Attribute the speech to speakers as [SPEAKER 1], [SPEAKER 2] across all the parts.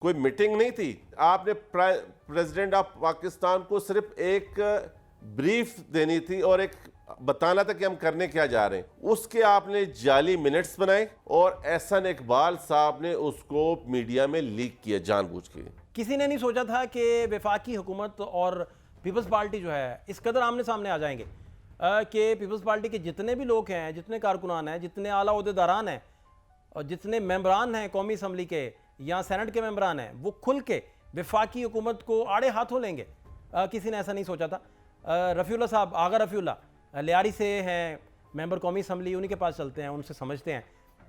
[SPEAKER 1] कोई मीटिंग नहीं थी। आपने प्रेसिडेंट ऑफ पाकिस्तान को सिर्फ एक ब्रीफ देनी थी और एक बताना था कि हम करने क्या जा रहे हैं। उसके आपने जाली मिनट्स बनाए और एहसन इकबाल साहब ने उसको मीडिया में लीक किया जानबूझ के।
[SPEAKER 2] किसी ने नहीं सोचा था कि वफाकी हुकूमत और पीपल्स पार्टी जो है इस कदर आमने सामने आ जाएंगे कि पीपल्स पार्टी के जितने भी लोग हैं, जितने कारकुनान हैं, जितने आला ओहदेदारान हैं और जितने मेंबरान हैं कौमी असम्बली के या सेनेट के मेंबरान हैं, वो खुल के वफाकी हुकूमत को आड़े हाथों लेंगे। किसी ने ऐसा नहीं सोचा था। रफ़ीउल्लाह साहब, आगा रफ़ीउल्लाह लियारी से हैं, मेंबर कौमी असम्बली, उन्हीं के पास चलते हैं, उनसे समझते हैं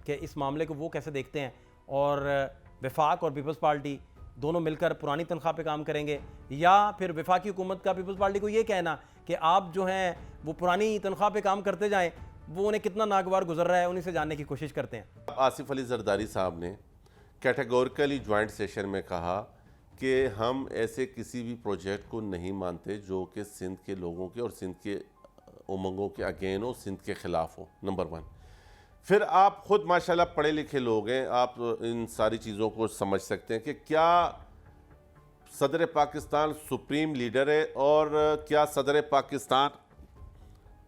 [SPEAKER 2] कि इस मामले को वो कैसे देखते हैं और वफाक और पीपल्स पार्टी दोनों मिलकर पुरानी तनख्वाह पे काम करेंगे या फिर वफाकी हुकूमत का पीपल्स पार्टी को ये कहना कि आप जो हैं वो पुरानी तनख्वाह पे काम करते जाएं, वो उन्हें कितना नागवार गुजर रहा है उन्हीं से जानने की कोशिश करते हैं।
[SPEAKER 1] आसिफ अली जरदारी साहब ने कैटेगोरिकली ज्वाइंट सेशन में कहा कि हम ऐसे किसी भी प्रोजेक्ट को नहीं मानते जो कि सिंध के लोगों के और सिंध के उमंगों के अगेन हो, सिंध के ख़िलाफ़ हो। नंबर 1। फिर आप ख़ुद माशाल्लाह पढ़े लिखे लोग हैं, आप इन सारी चीज़ों को समझ सकते हैं कि क्या सदर पाकिस्तान सुप्रीम लीडर है और क्या सदर पाकिस्तान,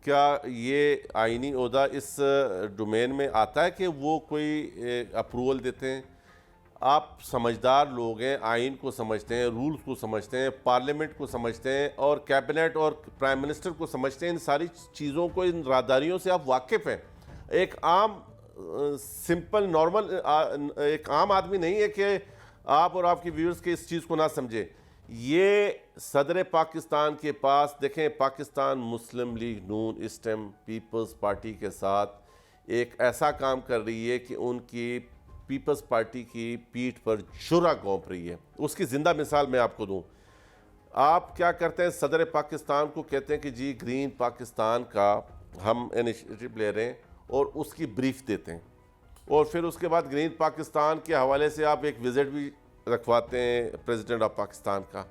[SPEAKER 1] क्या ये आइनी ओहदा इस डोमेन में आता है कि वो कोई अप्रूवल देते हैं। आप समझदार लोग हैं, आइन को समझते हैं, रूल्स को समझते हैं, पार्लियामेंट को समझते हैं और कैबिनेट और प्राइम मिनिस्टर को समझते हैं। इन सारी चीज़ों को, इन राहदारियों से आप वाकिफ़ हैं। एक आम सिंपल नॉर्मल एक आम आदमी नहीं है कि आप और आपके व्यूअर्स के इस चीज़ को ना समझे। ये सदर पाकिस्तान के पास देखें, पाकिस्तान मुस्लिम लीग नून इस टाइम पीपल्स पार्टी के साथ एक ऐसा काम कर रही है कि उनकी पीपल्स पार्टी की पीठ पर शुरा घोंप रही है। उसकी ज़िंदा मिसाल मैं आपको दूं। आप क्या करते हैं, सदर पाकिस्तान को कहते हैं कि जी ग्रीन पाकिस्तान का हम इनिशिएटिव ले रहे हैं और उसकी ब्रीफ देते हैं और फिर उसके बाद ग्रीन पाकिस्तान के हवाले से आप एक विज़िट भी रखवाते हैं प्रेसिडेंट ऑफ पाकिस्तान का।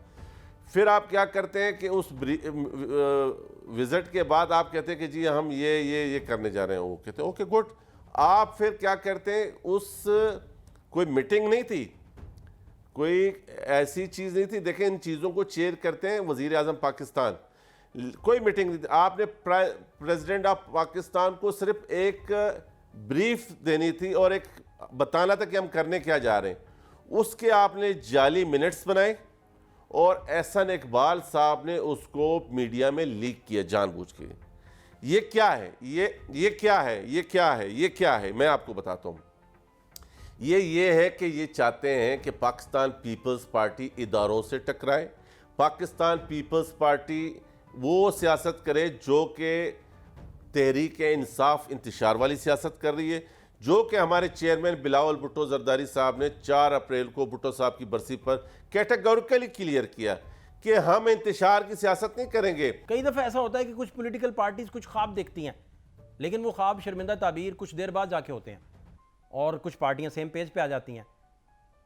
[SPEAKER 1] फिर आप क्या करते हैं कि उस विज़िट के बाद आप कहते हैं कि जी हम ये करने जा रहे हैं। वो कहते हैं ओके गुड। आप फिर क्या करते हैं, उस कोई मीटिंग नहीं थी, कोई ऐसी चीज़ नहीं थी। देखें, इन चीज़ों को चेयर करते हैं वज़ीर आज़म पाकिस्तान। कोई मीटिंग नहीं थी। आपने प्रेसिडेंट ऑफ पाकिस्तान को सिर्फ एक ब्रीफ देनी थी और एक बताना था कि हम करने क्या जा रहे हैं। उसके आपने जाली मिनट्स बनाए और एहसन इकबाल साहब ने उसको मीडिया में लीक किया जानबूझ के। ये क्या है, ये क्या है, ये क्या है, ये क्या है, मैं आपको बताता हूँ। ये है कि ये चाहते हैं कि पाकिस्तान पीपल्स पार्टी इदारों से टकराए। पाकिस्तान पीपल्स पार्टी वो सियासत करे जो कि तहरीक इंसाफ इंतशार वाली सियासत कर रही है, जो कि हमारे चेयरमैन बिलावल भुट्टो जरदारी साहब ने 4 अप्रैल को भुट्टो साहब की बरसी पर कैटेगोरिकली क्लियर किया कि हम इंतशार की सियासत नहीं करेंगे।
[SPEAKER 2] कई दफ़ा ऐसा होता है कि कुछ पॉलिटिकल पार्टीज कुछ ख्वाब देखती हैं, लेकिन वो ख्वाब शर्मिंदा ताबीर कुछ देर बाद जाके होते हैं और कुछ पार्टियां सेम पेज पे आ जाती हैं।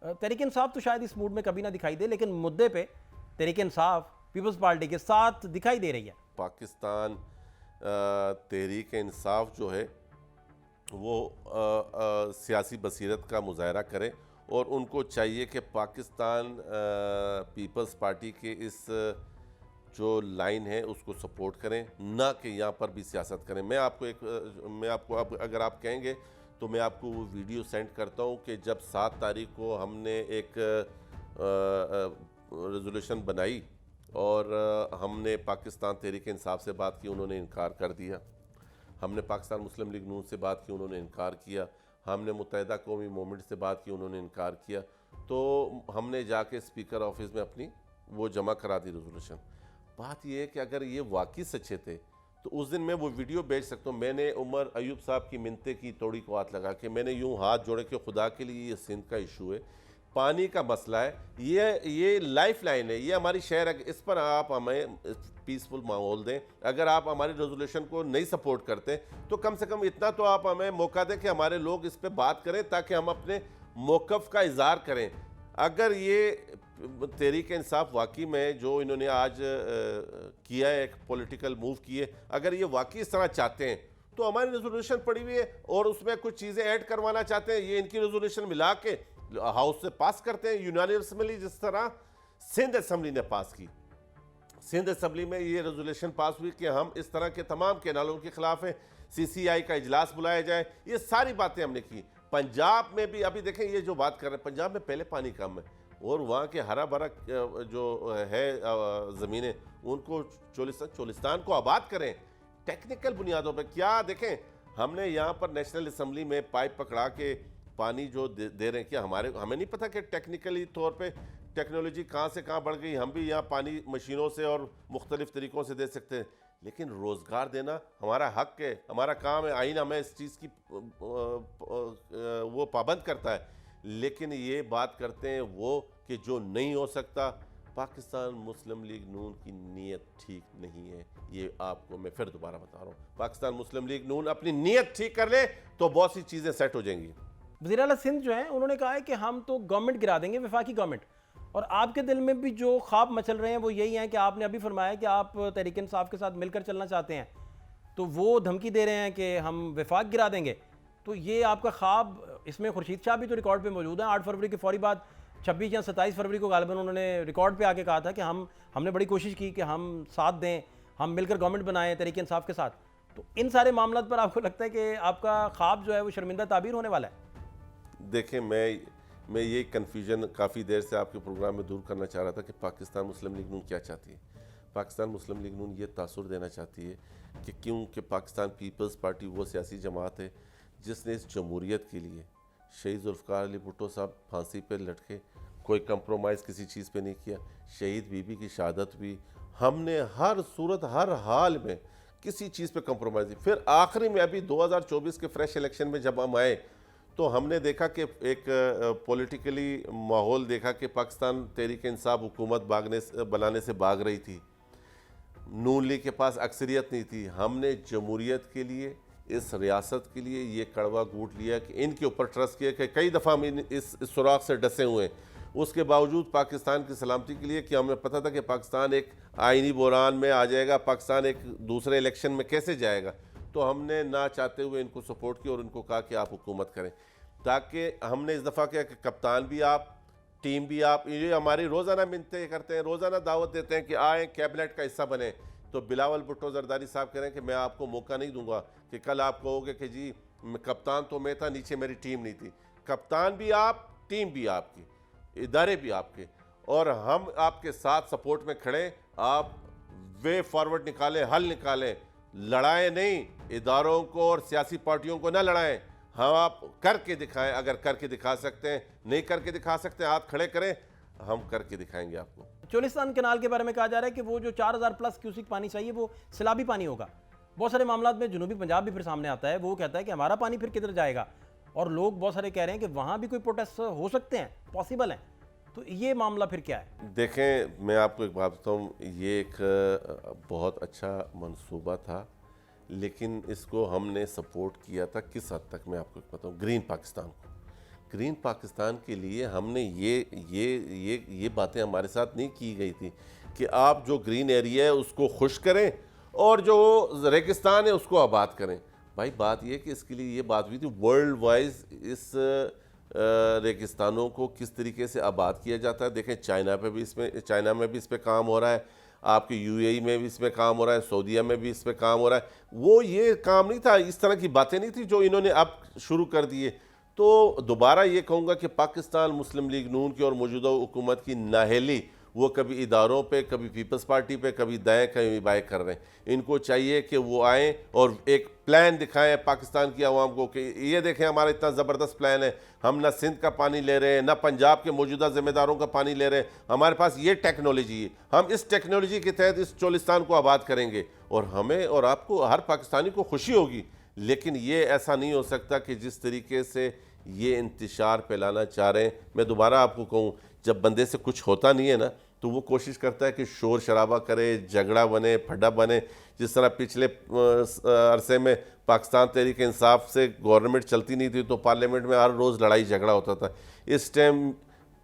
[SPEAKER 2] तहरीक इंसाफ तो शायद इस मूड में कभी ना दिखाई दे, लेकिन मुद्दे पे तहरीक इंसाफ पीपल्स पार्टी के साथ दिखाई दे रही है।
[SPEAKER 1] पाकिस्तान तहरीक इंसाफ जो है वो सियासी बसीरत का मुजाहरा करे और उनको चाहिए कि पाकिस्तान पीपल्स पार्टी के इस जो लाइन है उसको सपोर्ट करें, ना कि यहाँ पर भी सियासत करें। मैं आपको अब अगर आप कहेंगे तो मैं आपको वो वीडियो सेंड करता हूँ कि जब 7 तारीख को हमने एक रेजोल्यूशन बनाई और हमने पाकिस्तान तहरीक इंसाफ से बात की, उन्होंने इनकार कर दिया। हमने पाकिस्तान मुस्लिम लीग नून से बात की, उन्होंने इनकार किया। हमने मुत्तहिदा कौमी मूवमेंट से बात की, उन्होंने इनकार किया। तो हमने जाके स्पीकर ऑफिस में अपनी वो जमा करा दी रेजोल्यूशन। बात यह है कि अगर ये वाकई सच्चे थे तो उस दिन मैं वो वीडियो भेज सकता हूँ। मैंने उमर अयूब साहब की मिन्नतें की, तोड़ी को हाथ लगा के मैंने यूँ हाथ जोड़े कि खुदा के लिए ये सिंध का इशू है, पानी का मसला है, ये लाइफ लाइन है, ये हमारी शहर है, इस पर आप हमें पीसफुल माहौल दें। अगर आप हमारी रेजोल्यूशन को नहीं सपोर्ट करते तो कम से कम इतना तो आप हमें मौका दें कि हमारे लोग इस पर बात करें ताकि हम अपने मौक़िफ़ का इज़हार करें। अगर ये तहरीक इंसाफ वाकई में जो इन्होंने आज किया है, एक पॉलिटिकल मूव किए, अगर ये वाकई इस तरह चाहते हैं तो हमारी रेजोल्यूशन पड़ी हुई है और उसमें कुछ चीज़ें ऐड करवाना चाहते हैं, ये इनकी रेजोल्यूशन मिला के हाउस से पास करते हैं यूनानिमसली, जिस तरह सिंध असेंबली ने पास की। सिंध असेंबली में ये रेजोल्यूशन पास हुई कि हम इस तरह के तमाम कैनालों के खिलाफ हैं, सीसीआई का इजलास बुलाया जाए। ये सारी बातें हमने की। पंजाब में भी अभी देखें ये जो बात कर रहे हैं, पंजाब में पहले पानी कम है और वहाँ के हरा भरा जो है ज़मीनें, उनको चोलिस्तान को आबाद करें टेक्निकल बुनियादों पर। क्या देखें, हमने यहाँ पर नेशनल असेंबली में पाइप पकड़ा के पानी जो दे रहे हैं, क्या हमें नहीं पता कि टेक्निकली तौर पे टेक्नोलॉजी कहाँ से कहाँ बढ़ गई, हम भी यहाँ पानी मशीनों से और मुख्तलिफ तरीक़ों से दे सकते हैं। लेकिन रोज़गार देना हमारा हक है, हमारा काम है, आइन हमें इस चीज़ की वो पाबंद करता है। लेकिन ये बात करते हैं वो कि जो नहीं हो सकता। पाकिस्तान मुस्लिम लीग नून की नीयत ठीक नहीं है, ये आपको मैं फिर दोबारा बता रहा हूँ। पाकिस्तान मुस्लिम लीग नून अपनी नीयत ठीक कर ले तो बहुत सी चीज़ें सेट हो जाएंगी।
[SPEAKER 2] वज़ीर आला सिंध जो है उन्होंने कहा है कि हम तो गवर्नमेंट गिरा देंगे, वफाकी गवर्नमेंट। और आपके दिल में भी जो ख्वाब मचल रहे हैं वो यही है कि आपने अभी फरमाया कि आप तहरीक इंसाफ के साथ मिलकर चलना चाहते हैं, तो वो धमकी दे रहे हैं कि हम वफाक गिरा देंगे। तो ये आपका ख्वाब, इसमें खुर्शीद शाह भी तो रिकॉर्ड पे मौजूद है। 8 फरवरी के फौरी बाद 26 या 27 फरवरी को गालिबन उन्होंने रिकॉर्ड पे आके कहा था कि हमने बड़ी कोशिश की कि हम साथ दें, हम मिलकर गवर्नमेंट बनाएं तहरीक इंसाफ के साथ। तो इन सारे मामलों पर आपको लगता है कि आपका ख्वाब जो है वो शर्मिंदा ताबीर होने वाला है?
[SPEAKER 1] देखें, मैं ये कन्फ्यूजन काफ़ी देर से आपके प्रोग्राम में दूर करना चाह रहा था कि पाकिस्तान मुस्लिम लीग नून क्या चाहती है। पाकिस्तान मुस्लिम लीग नून ये तासुर देना चाहती है कि क्योंकि पाकिस्तान पीपल्स पार्टी वो सियासी जमात है जिसने इस जमहूरियत के लिए, शहीद जुल्फ़िकार अली भुट्टो साहब फांसी पर लटके, कोई कंप्रोमाइज़ किसी चीज़ पे नहीं किया। शहीद बीबी की शहादत भी हमने हर सूरत हर हाल में किसी चीज़ पे कंप्रोमाइज़ नहीं। फिर आखिरी में अभी 2024 के फ्रेश इलेक्शन में जब हम आए तो हमने देखा कि एक पॉलिटिकली माहौल देखा कि पाकिस्तान तहरीक इंसाफ हुकूमत बनाने से भाग रही थी, नून लीग के पास अक्सरियत नहीं थी। हमने जमहूरियत के लिए, इस रियासत के लिए ये कड़वा घूंट लिया कि इनके ऊपर ट्रस्ट किया कि कई दफ़ा हम इस सुराख से डसे हुए हैं। उसके बावजूद पाकिस्तान की सलामती के लिए, कि हमें पता था कि पाकिस्तान एक आइनी बहरान में आ जाएगा, पाकिस्तान एक दूसरे इलेक्शन में कैसे जाएगा, तो हमने ना चाहते हुए इनको सपोर्ट किया और इनको कहा कि आप हुकूमत करें। ताकि हमने इस दफ़ा क्या कि कप्तान भी आप, टीम भी आप, ये हमारी रोज़ाना मिन्नतें करते हैं, रोज़ाना दावत देते हैं कि आएँ कैबिनेट का हिस्सा बने। तो बिलावल भुट्टो जरदारी साहब कह रहे हैं कि मैं आपको मौका नहीं दूंगा कि कल आप कहोगे कि जी कप्तान तो मैं था, नीचे मेरी टीम नहीं थी। कप्तान भी आप, टीम भी आपकी, इदारे भी आपके, और हम आपके साथ सपोर्ट में खड़े। आप वे फॉरवर्ड निकालें, हल निकालें, लड़ाएं नहीं, इदारों को और सियासी पार्टियों को ना लड़ाएं। हम आप करके दिखाएं, अगर करके दिखा सकते हैं, नहीं करके दिखा सकते हैं, हाथ खड़े करें, हम करके दिखाएंगे आपको।
[SPEAKER 2] चोलिस्तान कैनाल के बारे में कहा जा रहा है कि वो जो 4000 प्लस क्यूसिक पानी चाहिए वो सैलाबी पानी होगा। बहुत सारे मामला में जनूबी पंजाब भी फिर सामने आता है, वो कहता है कि हमारा पानी फिर किधर जाएगा, और लोग बहुत सारे कह रहे हैं कि वहाँ भी कोई प्रोटेस्ट हो सकते हैं, पॉसिबल हैं। तो ये मामला फिर क्या है?
[SPEAKER 1] देखें, मैं आपको एक बात बताऊँ, ये एक बहुत अच्छा मंसूबा था, लेकिन इसको हमने सपोर्ट किया था किस हद तक मैं आपको बताऊँ। ग्रीन पाकिस्तान को, ग्रीन पाकिस्तान के लिए हमने ये बातें हमारे साथ नहीं की गई थी कि आप जो ग्रीन एरिया है उसको खुश करें और जो रेगिस्तान है उसको आबाद करें। भाई बात ये कि इसके लिए ये बात हुई थी वर्ल्ड वाइज इस रेगिस्तानों को किस तरीके से आबाद किया जाता है। देखें, चाइना में भी इस पर काम हो रहा है, आपके यूएई में भी इसमें काम हो रहा है, सऊदीया में भी इस पर काम हो रहा है। वो ये काम नहीं था, इस तरह की बातें नहीं थी जो इन्होंने अब शुरू कर दिए। तो दोबारा ये कहूँगा कि पाकिस्तान मुस्लिम लीग नून की और मौजूदा हुकूमत की नाअहली, वो कभी इदारों पे, कभी पीपल्स पार्टी पे, कभी दाएं कभी बाएं कर रहे हैं। इनको चाहिए कि वो आएँ और एक प्लान दिखाएं पाकिस्तान की आवाम को कि ये देखें हमारा इतना ज़बरदस्त प्लान है, हम ना सिंध का पानी ले रहे हैं, ना पंजाब के मौजूदा ज़िम्मेदारों का पानी ले रहे हैं, हमारे पास ये टेक्नोलॉजी है, हम इस टेक्नोलॉजी के तहत इस चोलिस्तान को आबाद करेंगे और हमें और आपको, हर पाकिस्तानी को खुशी होगी। लेकिन ये ऐसा नहीं हो सकता कि जिस तरीके से ये इंतशार फैलाना चाह रहे हैं। मैं दोबारा आपको कहूँ, जब बंदे से कुछ होता नहीं है ना तो वो कोशिश करता है कि शोर शराबा करे, झगड़ा बने, फड्डा बने। जिस तरह पिछले अरसे में पाकिस्तान तहरीक इंसाफ से गवर्नमेंट चलती नहीं थी तो पार्लियामेंट में हर रोज़ लड़ाई झगड़ा होता था। इस टाइम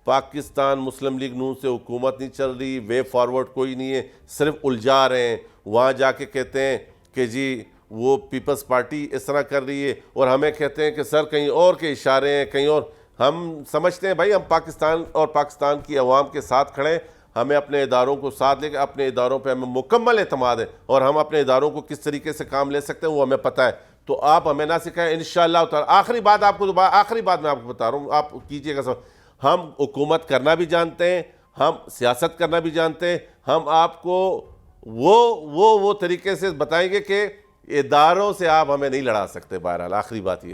[SPEAKER 1] पाकिस्तान मुस्लिम लीग नून से हुकूमत नहीं चल रही, वे फॉरवर्ड कोई नहीं है, सिर्फ उलझा रहे हैं। वहाँ जाके कहते हैं कि जी वो पीपल्स पार्टी इस तरह कर रही है और हमें कहते हैं कि सर कहीं और के इशारे हैं, कहीं और। हम समझते हैं भाई हम पाकिस्तान और पाकिस्तान की अवाम के साथ खड़े हैं, हमें अपने इदारों को साथ लेकर अपने इदारों पे हमें मुकम्मल एतमाद है और हम अपने इदारों को किस तरीके से काम ले सकते हैं वो हमें पता है। तो आप हमें ना सिखाएं, इंशाअल्लाह ताला। आखिरी बात मैं आपको बता रहा हूँ, आप कीजिएगा सब। हम हुकूमत करना भी जानते हैं, हम सियासत करना भी जानते हैं, हम आपको वो तरीके से बताएंगे कि इदारों से आप हमें नहीं लड़ा सकते। बहरहाल आखिरी बात ये